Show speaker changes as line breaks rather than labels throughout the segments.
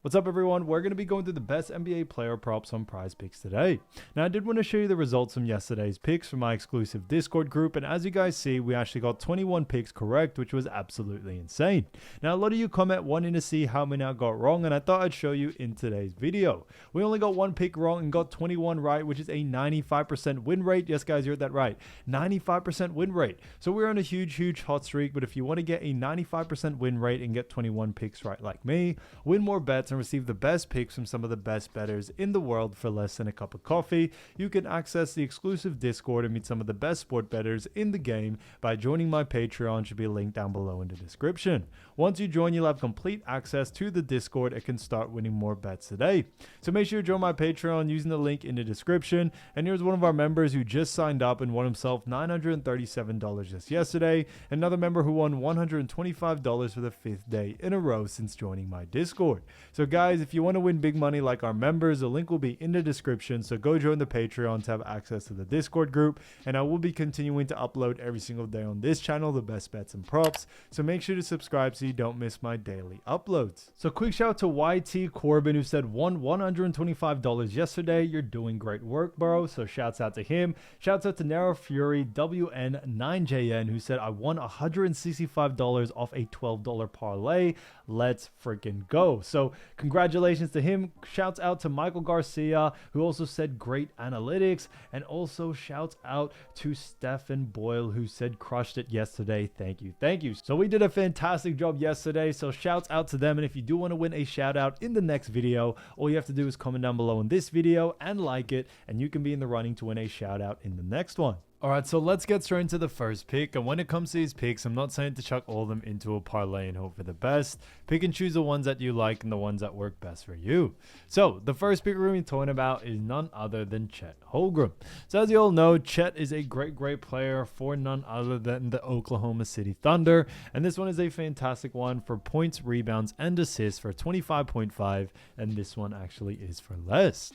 What's up, everyone? We're going to be going through the best NBA player props on Prizepicks today. Now, I did want to show you the results from yesterday's picks from my exclusive Discord group, and as you guys see, we actually got 21 picks correct, which was absolutely insane. Now, a lot of you comment wanting to see how many I got wrong, and I thought I'd show you in today's video. We only got one pick wrong and got 21 right, which is a 95% win rate. Yes, guys, you heard that right. 95% win rate. So we're on a huge hot streak, but if you want to get a 95% win rate and get 21 picks right like me, win more bets, and receive the best picks from some of the best bettors in the world for less than a cup of coffee, you can access the exclusive Discord and meet some of the best sport bettors in the game by joining my Patreon. Should be a link down below in the description. Once you join, you'll have complete access to the Discord and can start winning more bets today. So make sure you join my Patreon using the link in the description. And here's one of our members who just signed up and won himself $937 just yesterday. Another member who won $125 for the 5th day in a row since joining my Discord. So guys, if you want to win big money like our members, the link will be in the description. So go join the Patreon to have access to the Discord group. And I will be continuing to upload every single day on this channel the best bets and props. So make sure to subscribe so you don't miss my daily uploads. So quick shout out to YT Corbin, who said won $125 yesterday. You're doing great work, bro. So shouts out to him. Shouts out to Narrow Fury WN9JN, who said I won $165 off a $12 parlay. Let's freaking go. So congratulations to him. Shouts out to Michael Garcia, who also said great analytics, and also shouts out to Stephen Boyle, who said crushed it yesterday. Thank you. So we did a fantastic job yesterday, so shouts out to them. And if you do want to win a shout out in the next video, all you have to do is comment down below in this video and like it, and you can be in the running to win a shout out in the next one. Alright, so let's get straight into the first pick. And when it comes to these picks, I'm not saying to chuck all of them into a parlay and hope for the best. Pick and choose the ones that you like and the ones that work best for you. So the first pick we're going to be talking about is none other than Chet Holmgren. So as you all know, Chet is a great player for none other than the Oklahoma City Thunder. And this one is a fantastic one for points, rebounds, and assists for 25.5. And this one actually is for less.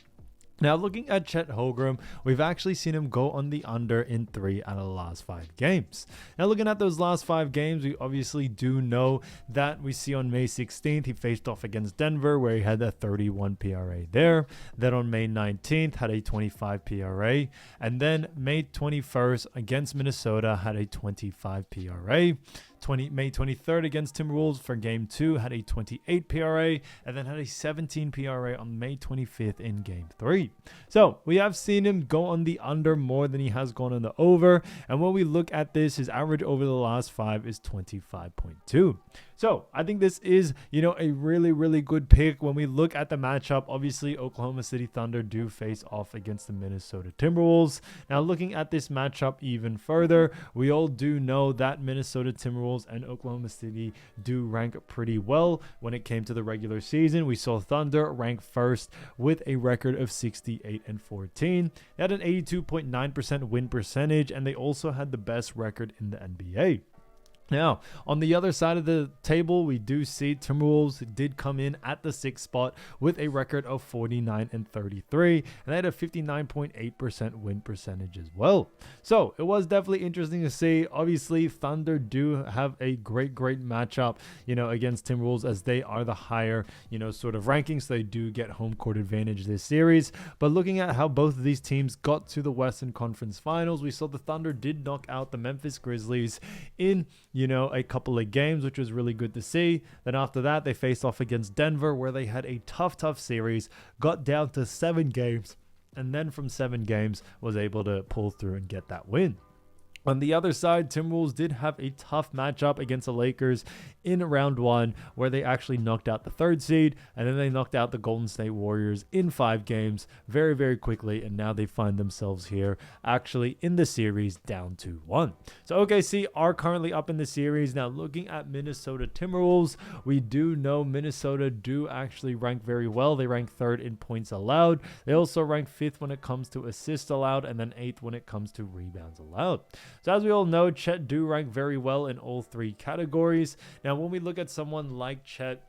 Now, looking at Chet Holmgren, we've actually seen him go on the under in 3 out of the last 5 games. Now, looking at those last 5 games, we obviously do know that we see on May 16th, he faced off against Denver, where he had a 31 PRA there. Then on May 19th, had a 25 PRA. And then May 21st against Minnesota, had a 25 PRA. May 23rd against Timberwolves for Game 2 had a 28 PRA, and then had a 17 PRA on May 25th in Game 3. So we have seen him go on the under more than he has gone on the over. And when we look at this, his average over the last 5 is 25.2. So I think this is, a really good pick. When we look at the matchup, obviously Oklahoma City Thunder do face off against the Minnesota Timberwolves. Now looking at this matchup even further, we all do know that Minnesota Timberwolves and Oklahoma City do rank pretty well when it came to the regular season. We saw Thunder rank first with a record of 68-14. They had an 82.9% win percentage, and they also had the best record in the NBA. Now, on the other side of the table, we do see Timberwolves did come in at the 6th spot with a record of 49-33, and they had a 59.8% win percentage as well. So it was definitely interesting to see. Obviously, Thunder do have a great matchup, against Timberwolves, as they are the higher, sort of rankings. So they do get home court advantage this series. But looking at how both of these teams got to the Western Conference Finals, we saw the Thunder did knock out the Memphis Grizzlies in a couple of games, which was really good to see. Then after that, they faced off against Denver, where they had a tough series, got down to 7 games, and then from 7 games was able to pull through and get that win. On the other side, Timberwolves did have a tough matchup against the Lakers in round 1, where they actually knocked out the 3rd seed, and then they knocked out the Golden State Warriors in 5 games very quickly, and now they find themselves here actually in the series down 2-1. So OKC are currently up in the series. Now looking at Minnesota Timberwolves, we do know Minnesota do actually rank very well. They rank 3rd in points allowed. They also rank 5th when it comes to assists allowed, and then 8th when it comes to rebounds allowed. So as we all know, Chet do rank very well in all 3 categories. Now, when we look at someone like Chet,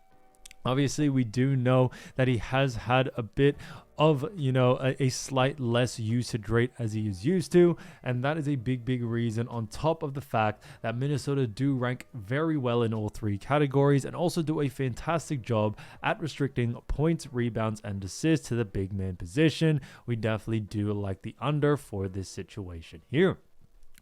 Obviously, we do know that he has had a bit of, a slight less usage rate as he is used to. And that is a big reason, on top of the fact that Minnesota do rank very well in all three categories and also do a fantastic job at restricting points, rebounds, and assists to the big man position. We definitely do like the under for this situation here.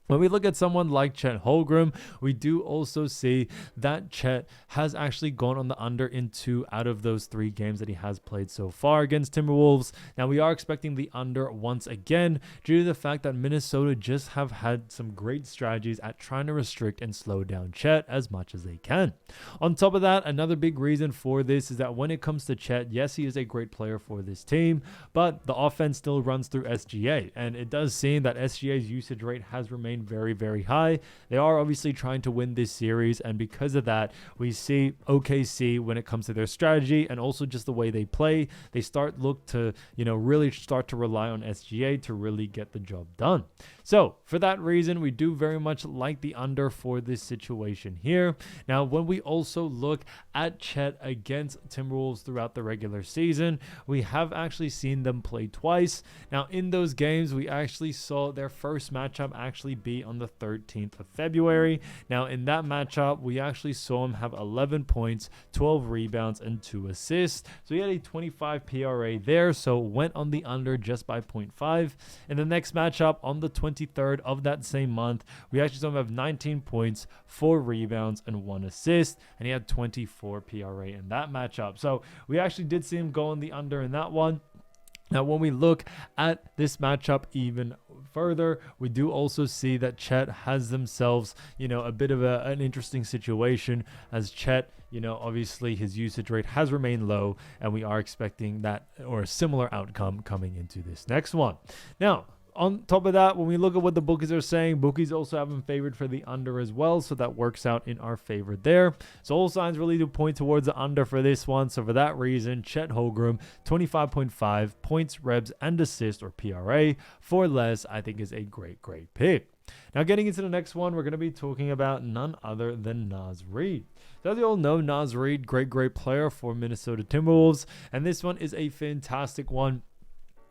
When we look at someone like Chet Holmgren, we do also see that Chet has actually gone on the under in 2 out of those 3 games that he has played so far against Timberwolves. Now, we are expecting the under once again due to the fact that Minnesota just have had some great strategies at trying to restrict and slow down Chet as much as they can. On top of that, another big reason for this is that when it comes to Chet, yes, he is a great player for this team, but the offense still runs through SGA, and it does seem that SGA's usage rate has remained very high. They are obviously trying to win this series, and because of that, we see OKC, when it comes to their strategy and also just the way they play, they look to really start to rely on SGA to really get the job done. So for that reason, we do very much like the under for this situation here. Now, when we also look at Chet against Timberwolves throughout the regular season, we have actually seen them play twice. Now, in those games, we actually saw their first matchup actually be on the 13th of February. Now, in that matchup, we actually saw him have 11 points, 12 rebounds, and 2 assists. So he had a 25 PRA there, so went on the under just by 0.5. In the next matchup, on the 23rd of that same month, we actually saw him have 19 points, 4 rebounds, and 1 assist, and he had 24 PRA in that matchup. So we actually did see him go on the under in that one. Now, when we look at this matchup even further, we do also see that Chet has themselves, a bit of an interesting situation, as Chet, obviously his usage rate has remained low, and we are expecting that or a similar outcome coming into this next one. Now, on top of that, when we look at what the bookies are saying, bookies also have him favored for the under as well, so that works out in our favor there. So all signs really do point towards the under for this one. So for that reason, Chet Holmgren, 25.5 points, rebs, and assists, or PRA, for less, I think is a great pick. Now, getting into the next one, we're going to be talking about none other than Naz Reed. So as you all know, Naz Reed, great player for Minnesota Timberwolves, and this one is a fantastic one,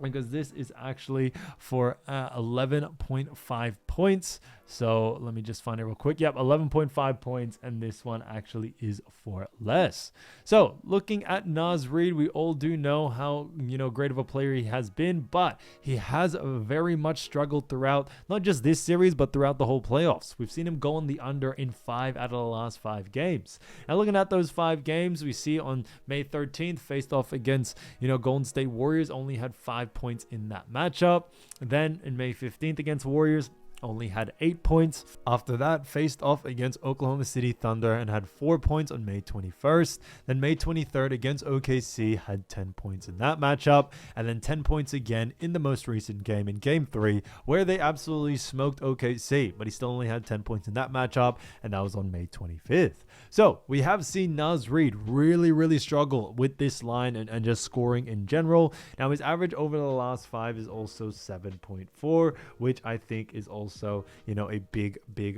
because this is actually for 11.5 points. So let me just find it real quick. Yep, 11.5 points, and this one actually is for less. So looking at Naz Reed, we all do know how great of a player he has been, but he has very much struggled throughout not just this series, but throughout the whole playoffs. We've seen him go on the under in 5 out of the last 5 games. Now, looking at those 5 games, we see on May 13th, faced off against Golden State Warriors, only had 5 points in that matchup. Then in May 15th against Warriors, only had 8 points. After that, faced off against Oklahoma City Thunder and had 4 points on May 21st. Then May 23rd against OKC had 10 points in that matchup, and then 10 points again in the most recent game, in Game 3, where they absolutely smoked OKC, but he still only had 10 points in that matchup, and that was on May 25th. So we have seen Naz Reed really struggle with this line and just scoring in general. Now, his average over the last 5 is also 7.4, which I think is also a big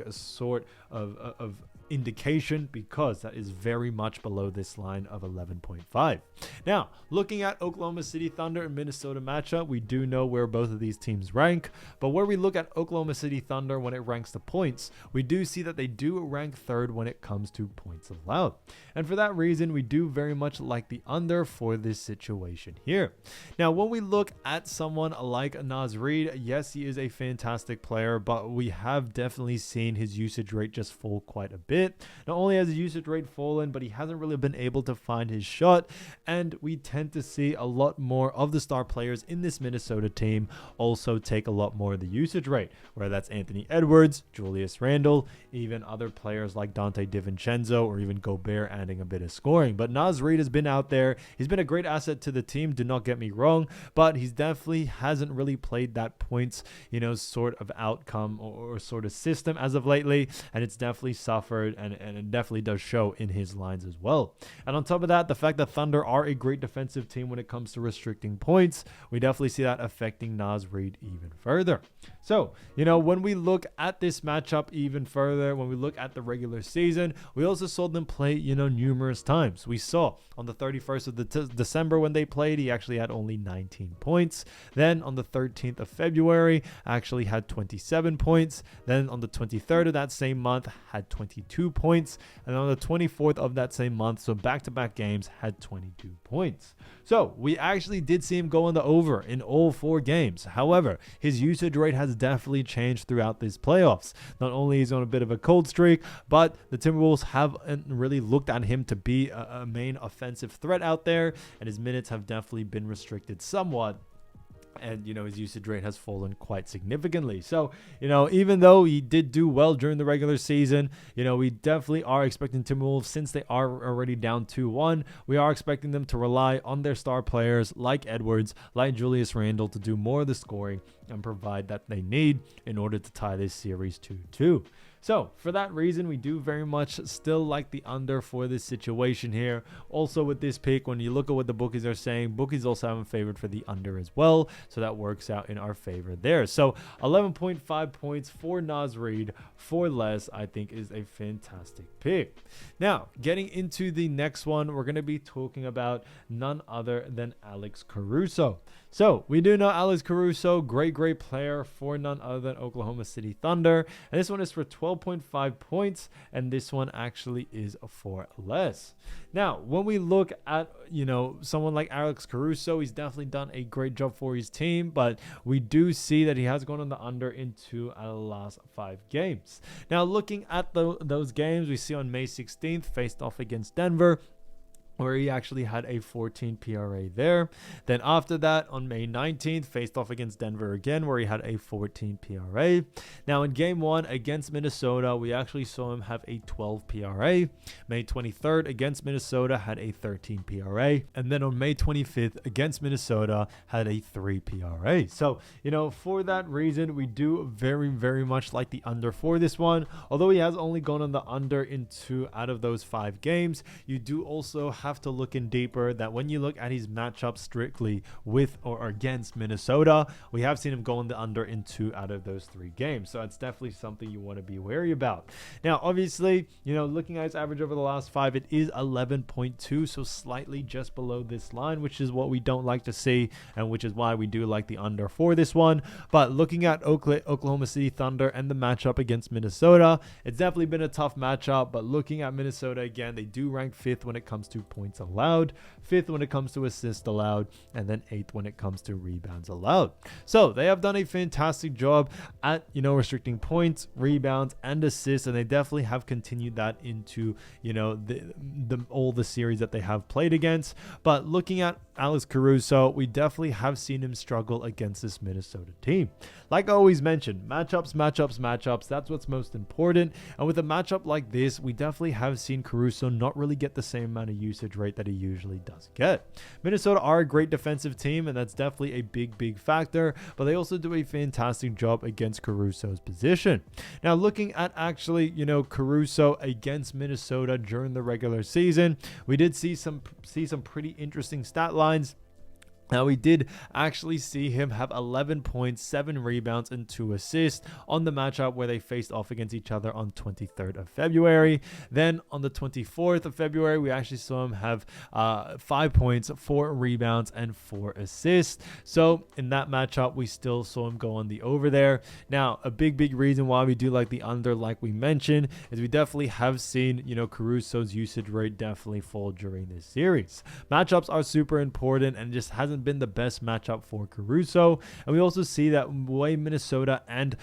sort of indication, because that is very much below this line of 11.5. Now, looking at Oklahoma City Thunder and Minnesota matchup, we do know where both of these teams rank, but where we look at Oklahoma City Thunder when it ranks the points, we do see that they do rank 3rd when it comes to points allowed. And for that reason, we do very much like the under for this situation here. Now, when we look at someone like Naz Reed, yes, he is a fantastic player, but we have definitely seen his usage rate just fall quite a bit. Not only has his usage rate fallen, but he hasn't really been able to find his shot, and we tend to see a lot more of the star players in this Minnesota team also take a lot more of the usage rate, whether that's Anthony Edwards, Julius Randle, even other players like Dante DiVincenzo, or even Gobert adding a bit of scoring. But Naz Reed has been out there. He's been a great asset to the team, do not get me wrong, but he's definitely hasn't really played that points, sort of outcome or sort of system as of lately, and it's definitely suffered, and it definitely does show in his lines as well. And on top of that, the fact that Thunder are a great defensive team when it comes to restricting points, we definitely see that affecting Naz Reed even further. So, when we look at this matchup even further, when we look at the regular season, we also saw them play, numerous times. We saw on the 31st of December when they played, he actually had only 19 points. Then on the 13th of February, actually had 27 points. Then on the 23rd of that same month, had 22 points. And on the 24th of that same month, so back-to-back games, had 22 points. So we actually did see him go on the over in all 4 games. However, his usage rate has definitely changed throughout these playoffs. Not only is he on a bit of a cold streak, but the Timberwolves haven't really looked at him to be a main offensive threat out there, and his minutes have definitely been restricted somewhat. And, his usage rate has fallen quite significantly. So, even though he did do well during the regular season, we definitely are expecting Timberwolves, since they are already down 2-1, we are expecting them to rely on their star players like Edwards, like Julius Randle, to do more of the scoring and provide that they need in order to tie this series 2-2. So for that reason, we do very much still like the under for this situation here. Also with this pick, when you look at what the bookies are saying, bookies also have him favored for the under as well. So that works out in our favor there. So 11.5 points for Naz Reed for less, I think, is a fantastic pick. Now, getting into the next one, we're going to be talking about none other than Alex Caruso. So we do know Alex Caruso, great player for none other than Oklahoma City Thunder. And this one is for 12.5 points. And this one actually is for less. Now, when we look at, someone like Alex Caruso, he's definitely done a great job for his team. But we do see that he has gone on the under in 2 out of the last 5 games. Now, looking at those games, we see on May 16th, faced off against Denver, where he actually had a 14 PRA there. Then after that, on May 19th, faced off against Denver again, where he had a 14 PRA. Now in game 1 against Minnesota, we actually saw him have a 12 PRA. May 23rd against Minnesota had a 13 PRA. And then on May 25th against Minnesota had a 3 PRA. So, for that reason, we do very, very much like the under for this one. Although he has only gone on the under in 2 out of those 5 games, you do also have to look in deeper that when you look at his matchup strictly with or against Minnesota, we have seen him go on the under in 2 out of those 3 games. So it's definitely something you want to be wary about. Now, obviously, looking at his average over the last 5, it is 11.2, so slightly just below this line, which is what we don't like to see, and which is why we do like the under for this one. But looking at Oklahoma City Thunder and the matchup against Minnesota, it's definitely been a tough matchup. But looking at Minnesota again, they do rank 5th when it comes to points allowed, 5th when it comes to assists allowed, and then 8th when it comes to rebounds allowed. So they have done a fantastic job at restricting points, rebounds, and assists, and they definitely have continued that into all the series that they have played against. But looking at Alex Caruso, we definitely have seen him struggle against this Minnesota team. Like I always mentioned, matchups, that's what's most important. And with a matchup like this, we definitely have seen Caruso not really get the same amount of usage rate that he usually does get. Minnesota are a great defensive team, and that's definitely a big factor, but they also do a fantastic job against Caruso's position. Now, looking at actually, Caruso against Minnesota during the regular season, we did see some pretty interesting stat lines. Now, we did actually see him have 11 points, 7 rebounds, and 2 assists on the matchup where they faced off against each other on 23rd of February. Then on the 24th of February, we actually saw him have 5 points, 4 rebounds, and 4 assists. So in that matchup, we still saw him go on the over there. Now, a big reason why we do like the under, like we mentioned, is we definitely have seen, Caruso's usage rate definitely fall during this series. Matchups are super important, and just hasn't been the best matchup for Caruso. And we also see that way Minnesota and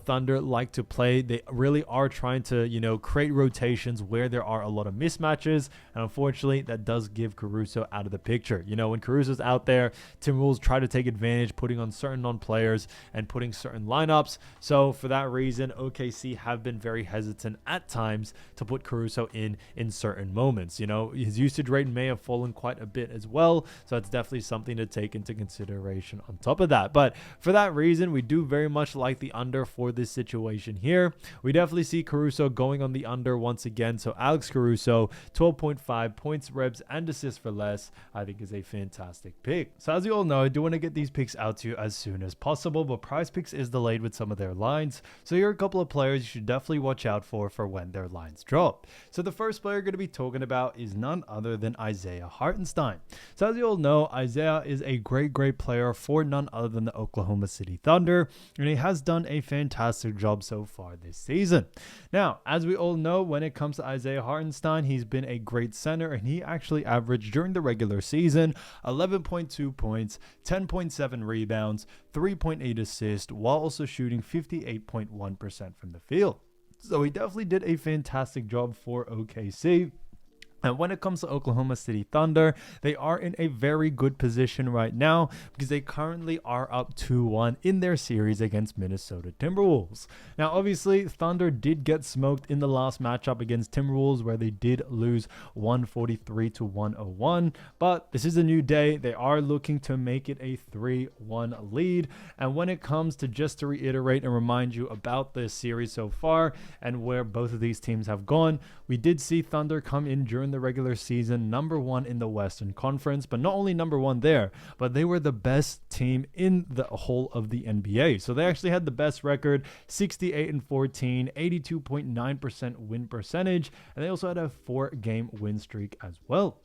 Thunder like to play, they really are trying to create rotations where there are a lot of mismatches, and unfortunately that does give Caruso out of the picture. When Caruso's out there, Timberwolves try to take advantage, putting on certain non-players and putting certain lineups. So for that reason, OKC have been very hesitant at times to put Caruso in certain moments. His usage rate may have fallen quite a bit as well, so it's definitely something to take into consideration on top of that. But for that reason, we do very much like the under for this situation here. We definitely see Caruso going on the under once again. So Alex Caruso, 12.5 points, rebounds, and assists for less, I think is a fantastic pick. So as you all know, I do want to get these picks out to you as soon as possible, but Prizepicks is delayed with some of their lines. So here are a couple of players you should definitely watch out for when their lines drop. So the first player going to be talking about is none other than Isaiah Hartenstein. So as you all know, Isaiah is a great player for none other than the Oklahoma City Thunder, and he has done a fantastic job so far this season. Now, as we all know, when it comes to Isaiah Hartenstein, he's been a great center, and he actually averaged during the regular season 11.2 points, 10.7 rebounds, 3.8 assists, while also shooting 58.1% from the field. So he definitely did a fantastic job for OKC. And when it comes to Oklahoma City Thunder, they are in a very good position right now because they currently are up 2-1 in their series against Minnesota Timberwolves. Now, obviously, Thunder did get smoked in the last matchup against Timberwolves where they did lose 143-101. But this is a new day. They are looking to make it a 3-1 lead. And when it comes to, just to reiterate and remind you about this series so far and where both of these teams have gone, we did see Thunder come in during the regular season number 1 in the Western Conference, but not only number 1 there, but they were the best team in the whole of the NBA. So they actually had the best record, 68-14, 82.9% win percentage, and they also had a 4-game win streak as well.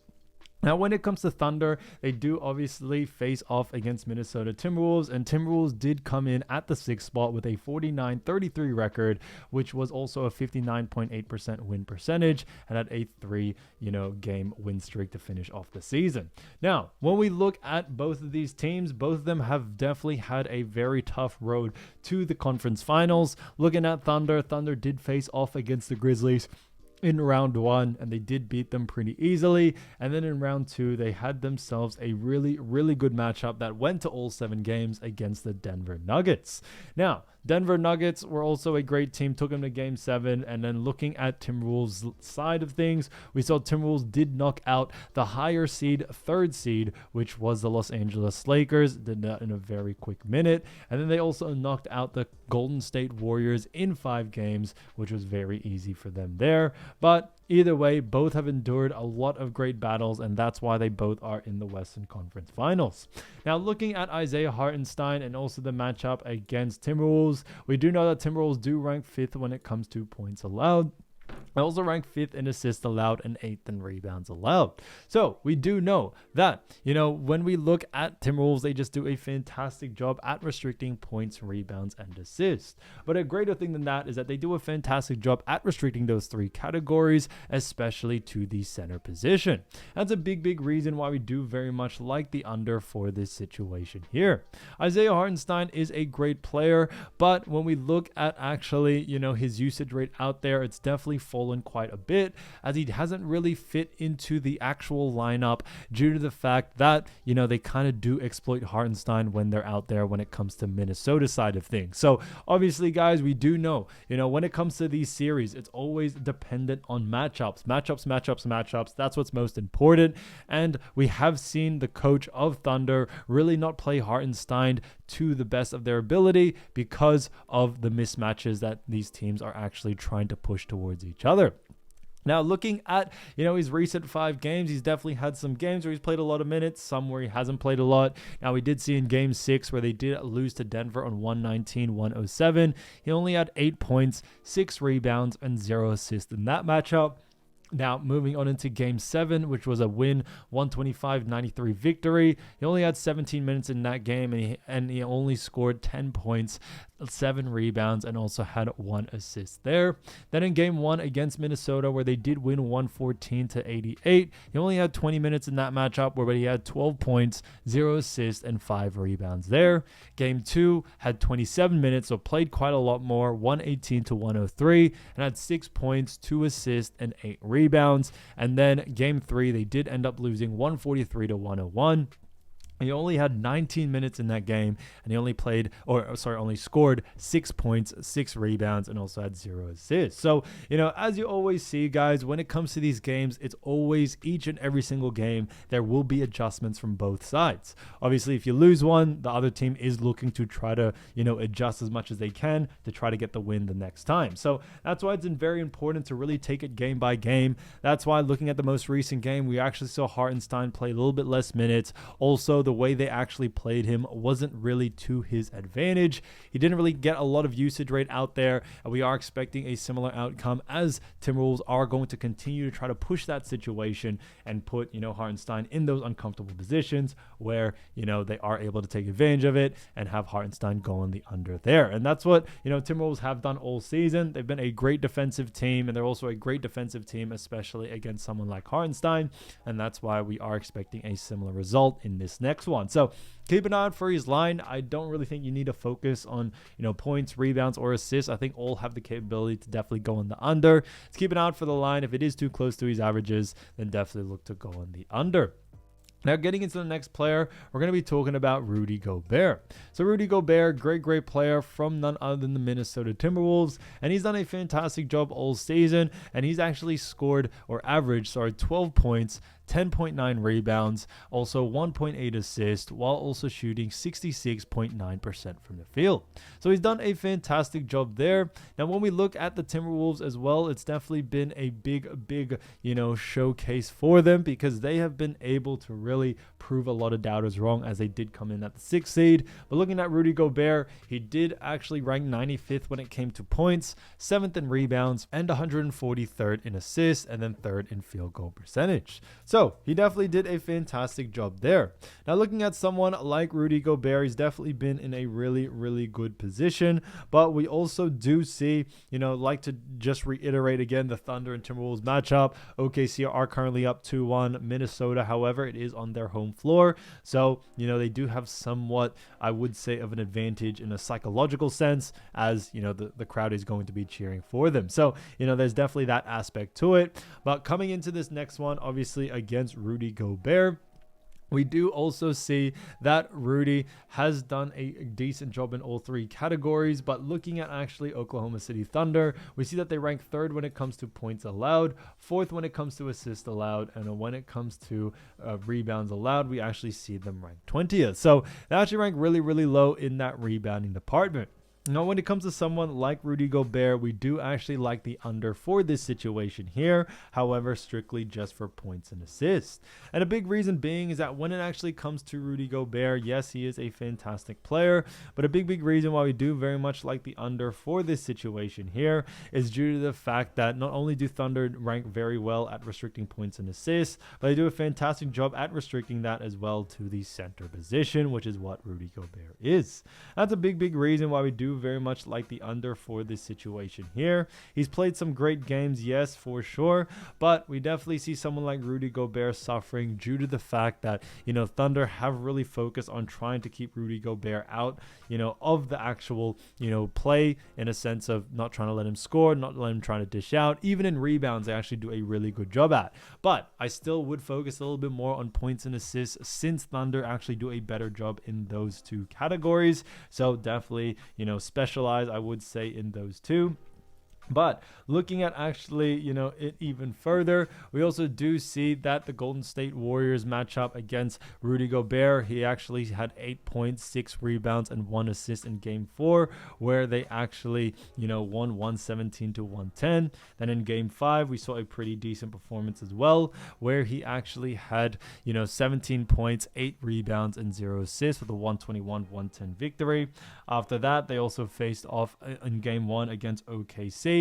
Now, when it comes to Thunder, they do obviously face off against Minnesota Timberwolves, and Timberwolves did come in at the 6th spot with a 49-33 record, which was also a 59.8% win percentage and had a 3-game win streak to finish off the season. Now, when we look at both of these teams, both of them have definitely had a very tough road to the conference finals. Looking at Thunder, Thunder did face off against the Grizzlies in round 1, and they did beat them pretty easily. And then in round 2, they had themselves a really good matchup that went to all 7 games against the Denver Nuggets. Now, Denver Nuggets were also a great team, took them to game 7. And then looking at Timberwolves' side of things, we saw Timberwolves did knock out the higher seed, 3rd seed, which was the Los Angeles Lakers. Did that in a very quick minute. And then they also knocked out the Golden State Warriors in 5 games, which was very easy for them there. But either way, both have endured a lot of great battles, and that's why they both are in the Western Conference Finals. Now, looking at Isaiah Hartenstein and also the matchup against Timberwolves, we do know that Timberwolves do rank 5th when it comes to points allowed. I also rank 5th in assists allowed and 8th in rebounds allowed. So we do know that, when we look at Timberwolves, they just do a fantastic job at restricting points, rebounds, and assists. But a greater thing than that is that they do a fantastic job at restricting those 3 categories, especially to the center position. That's a big reason why we do very much like the under for this situation here. Isaiah Hartenstein is a great player, but when we look at actually, his usage rate out there, it's definitely fallen quite a bit as he hasn't really fit into the actual lineup due to the fact that, they kind of do exploit Hartenstein when they're out there when it comes to Minnesota side of things. So obviously, guys, we do know, when it comes to these series, it's always dependent on matchups. That's what's most important. And we have seen the coach of Thunder really not play Hartenstein to the best of their ability because of the mismatches that these teams are actually trying to push towards each other. Now, looking at, his recent 5 games, he's definitely had some games where he's played a lot of minutes, some where he hasn't played a lot. Now, we did see in game 6 where they did lose to Denver on 119-107. He only had 8 points, 6 rebounds, and 0 assists in that matchup. Now, moving on into game 7, which was a win, 125-93 victory. He only had 17 minutes in that game, and he only scored 10 points, 7 rebounds, and also had 1 assist there. Then in game 1 against Minnesota, where they did win 114-88, he only had 20 minutes in that matchup, where he had 12 points, 0 assists, and 5 rebounds there. Game 2 had 27 minutes, so played quite a lot more, 118-103, and had 6 points, 2 assists, and 8 rebounds. And then game 3, they did end up losing 143-101. He only had 19 minutes in that game, and he only scored 6 points, 6 rebounds, and also had 0 assists. So, as you always see, guys, when it comes to these games, it's always each and every single game, there will be adjustments from both sides. Obviously, if you lose one, the other team is looking to try to, adjust as much as they can to try to get the win the next time. So that's why it's been very important to really take it game by game. That's why looking at the most recent game, we actually saw Hartenstein play a little bit less minutes. Also, the way they actually played him wasn't really to his advantage. He didn't really get a lot of usage rate out there, and we are expecting a similar outcome as Timberwolves are going to continue to try to push that situation and put, Hartenstein in those uncomfortable positions where, they are able to take advantage of it and have Hartenstein go on the under there. And that's what, Timberwolves have done all season. They've been a great defensive team, and they're also a great defensive team, especially against someone like Hartenstein. And that's why we are expecting a similar result in this next one. So keep an eye out for his line. I don't really think you need to focus on, points, rebounds, or assists. I think all have the capability to definitely go on the under. Let's keep an eye out for the line. If it is too close to his averages, then definitely look to go on the under. Now, getting into the next player, we're going to be talking about Rudy Gobert. So Rudy Gobert, great player from none other than the Minnesota Timberwolves, and he's done a fantastic job all season, and he's actually averaged 12 points, 10.9 rebounds, also 1.8 assists, while also shooting 66.9% from the field. So he's done a fantastic job there. Now, when we look at the Timberwolves as well, it's definitely been a big, showcase for them, because they have been able to really prove a lot of doubters wrong, as they did come in at the 6th seed. But looking at Rudy Gobert, he did actually rank 95th when it came to points, 7th in rebounds, and 143rd in assists, and then 3rd in field goal percentage. So he definitely did a fantastic job there. Now, looking at someone like Rudy Gobert, he's definitely been in a really good position. But we also do see, like to just reiterate again, the Thunder and Timberwolves matchup. OKC are currently up 2-1. Minnesota, however, it is on their home floor. So, they do have somewhat, I would say, of an advantage in a psychological sense, as, the crowd is going to be cheering for them. So, there's definitely that aspect to it. But coming into this next one, obviously, against Rudy Gobert, we do also see that Rudy has done a decent job in all 3 categories. But looking at actually Oklahoma City Thunder, we see that they rank 3rd when it comes to points allowed, 4th when it comes to assists allowed, and when it comes to rebounds allowed, we actually see them rank 20th. So they actually rank really low in that rebounding department. Now, when it comes to someone like Rudy Gobert, we do actually like the under for this situation here. However, strictly just for points and assists. And a big reason being is that when it actually comes to Rudy Gobert, yes, he is a fantastic player, but a big reason why we do very much like the under for this situation here is due to the fact that not only do Thunder rank very well at restricting points and assists, but they do a fantastic job at restricting that as well to the center position, which is what Rudy Gobert is. That's a big reason why we do very much like the under for this situation here. He's played some great games, yes, for sure, but we definitely see someone like Rudy Gobert suffering due to the fact that, Thunder have really focused on trying to keep Rudy Gobert out, of the actual, play, in a sense of not trying to let him score, not let him trying to dish out. Even in rebounds, they actually do a really good job at. But I still would focus a little bit more on points and assists, since Thunder actually do a better job in those 2 categories. So definitely, specialize, I would say, in those 2. But looking at actually, it even further, we also do see that the Golden State Warriors matchup against Rudy Gobert, he actually had 8 points, 6 rebounds, and 1 assist in Game 4, where they actually, won 117-110. Then in Game 5, we saw a pretty decent performance as well, where he actually had, 17 points, 8 rebounds, and 0 assists with a 121-110 victory. After that, they also faced off in Game 1 against OKC.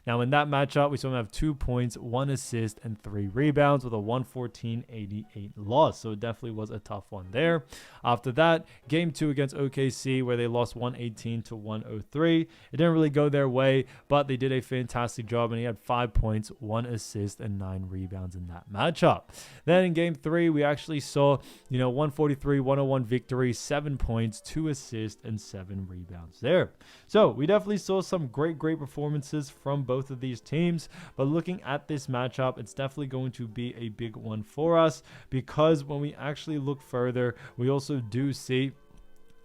Now, in that matchup, we saw him have 2 points, 1 assist, and 3 rebounds with a 114-88 loss. So it definitely was a tough one there. After that, Game 2 against OKC, where they lost 118-103. It didn't really go their way, but they did a fantastic job, and he had 5 points, 1 assist, and 9 rebounds in that matchup. Then in Game 3, we actually saw, 143-101 victory, 7 points, 2 assists, and 7 rebounds there. So we definitely saw some great performances performances from both of these teams. But looking at this matchup, it's definitely going to be a big one for us, because when we actually look further, we also do see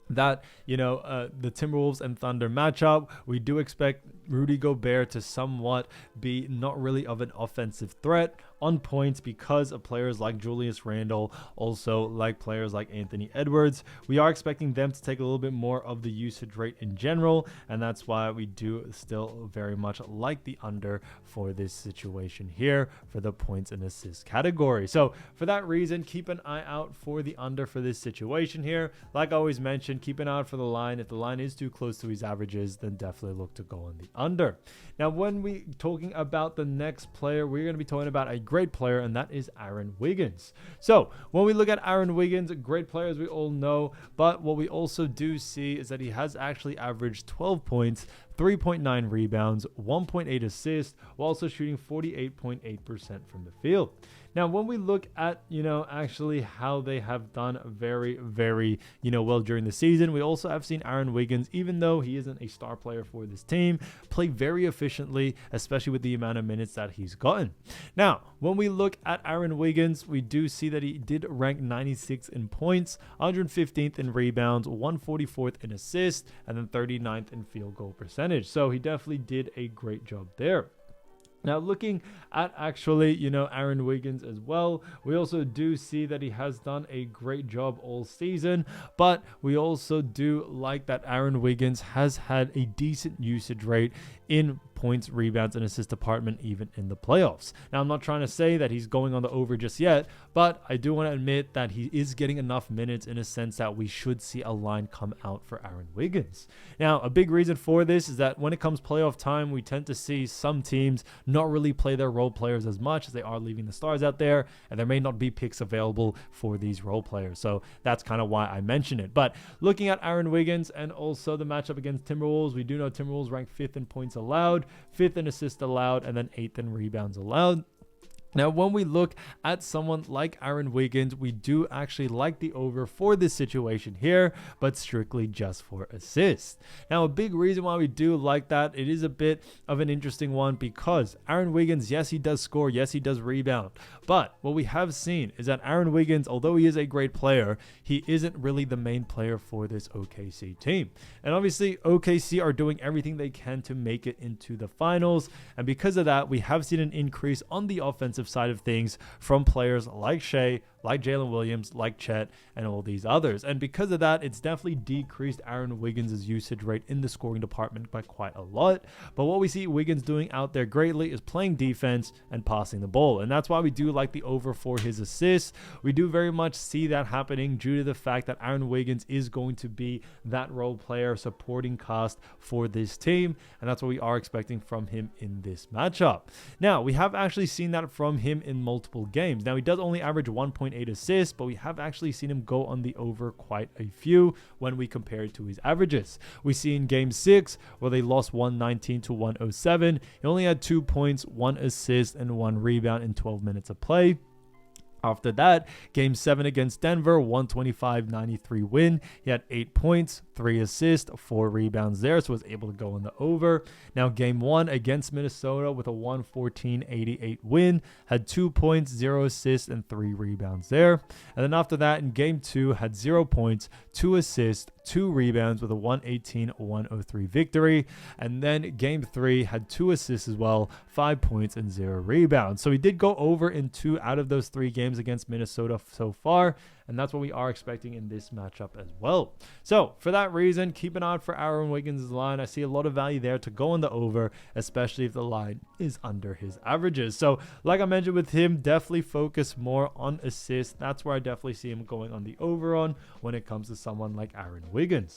that, the Timberwolves and Thunder matchup, we do expect Rudy Gobert to somewhat be not really of an offensive threat on points because of players like Julius Randle, also like players like Anthony Edwards. We are expecting them to take a little bit more of the usage rate in general, and that's why we do still very much like the under for this situation here for the points and assists category. So for that reason, keep an eye out for the under for this situation here. Like I always mentioned, keep an eye out for the line. If the line is too close to his averages, then definitely look to go on the under. Now, when we talking about the next player, we're going to be talking about a great player, and that is Aaron Wiggins. So when we look at Aaron Wiggins, a great player as we all know, but what we also do see is that he has actually averaged 12 points, 3.9 rebounds, 1.8 assists, while also shooting 48.8% from the field. Now, when we look at, actually how they have done very, very, well during the season, we also have seen Aaron Wiggins, even though he isn't a star player for this team, play very efficiently, especially with the amount of minutes that he's gotten. Now, when we look at Aaron Wiggins, we do see that he did rank 96th in points, 115th in rebounds, 144th in assists, and then 39th in field goal percentage. So he definitely did a great job there. Now, looking at actually, Aaron Wiggins as well, we also do see that he has done a great job all season, but we also do like that Aaron Wiggins has had a decent usage rate in points, rebounds, and assist department even in the playoffs. Now, I'm not trying to say that he's going on the over just yet, but I do want to admit that he is getting enough minutes in a sense that we should see a line come out for Aaron Wiggins. Now, a big reason for this is that when it comes playoff time, we tend to see some teams not really play their role players as much as they are leaving the stars out there, and there may not be picks available for these role players. So that's kind of why I mention it. But looking at Aaron Wiggins and also the matchup against Timberwolves, we do know Timberwolves rank 5th in points allowed, 5th in assists allowed, and then 8th in rebounds allowed. Now, when we look at someone like Aaron Wiggins, we do actually like the over for this situation here, but strictly just for assists. Now, a big reason why we do like that, it is a bit of an interesting one because Aaron Wiggins, yes, he does score, yes, he does rebound, but what we have seen is that Aaron Wiggins, although he is a great player, he isn't really the main player for this OKC team. And obviously, OKC are doing everything they can to make it into the finals, and because of that, we have seen an increase on the offensive side of things from players like Shea, like Jalen Williams, like Chet, and all these others. And because of that, it's definitely decreased Aaron Wiggins' usage rate in the scoring department by quite a lot. But what we see Wiggins doing out there greatly is playing defense and passing the ball. And that's why we do like the over for his assists. We do very much see that happening due to the fact that Aaron Wiggins is going to be that role player supporting cast for this team. And that's what we are expecting from him in this matchup. Now, we have actually seen that from him in multiple games. Now, he does only average 1.8 assists, but we have actually seen him go on the over quite a few when we compare it to his averages. We see in game 6 where they lost 119 to 107. He only had 2 points, 1 assist, and 1 rebound in 12 minutes of play. After that, game 7 against Denver, 125-93 win. He had 8 points, 3 assists, 4 rebounds there, so was able to go on the over. Now, game 1 against Minnesota with a 114-88 win, had 2 points, 0 assists, and 3 rebounds there. And then after that, in game 2, had 0 points, 2 assists, 2 rebounds with a 118-103 victory. And then game 3 had 2 assists as well, 5 points, and 0 rebounds. So he did go over in 2 out of those 3 games against Minnesota so far, and that's what we are expecting in this matchup as well. So for that reason, keep an eye out for Aaron Wiggins' line. I see a lot of value there to go on the over, especially if the line is under his averages. So like I mentioned with him, definitely focus more on assists. That's where I definitely see him going on the over on when it comes to someone like Aaron Wiggins.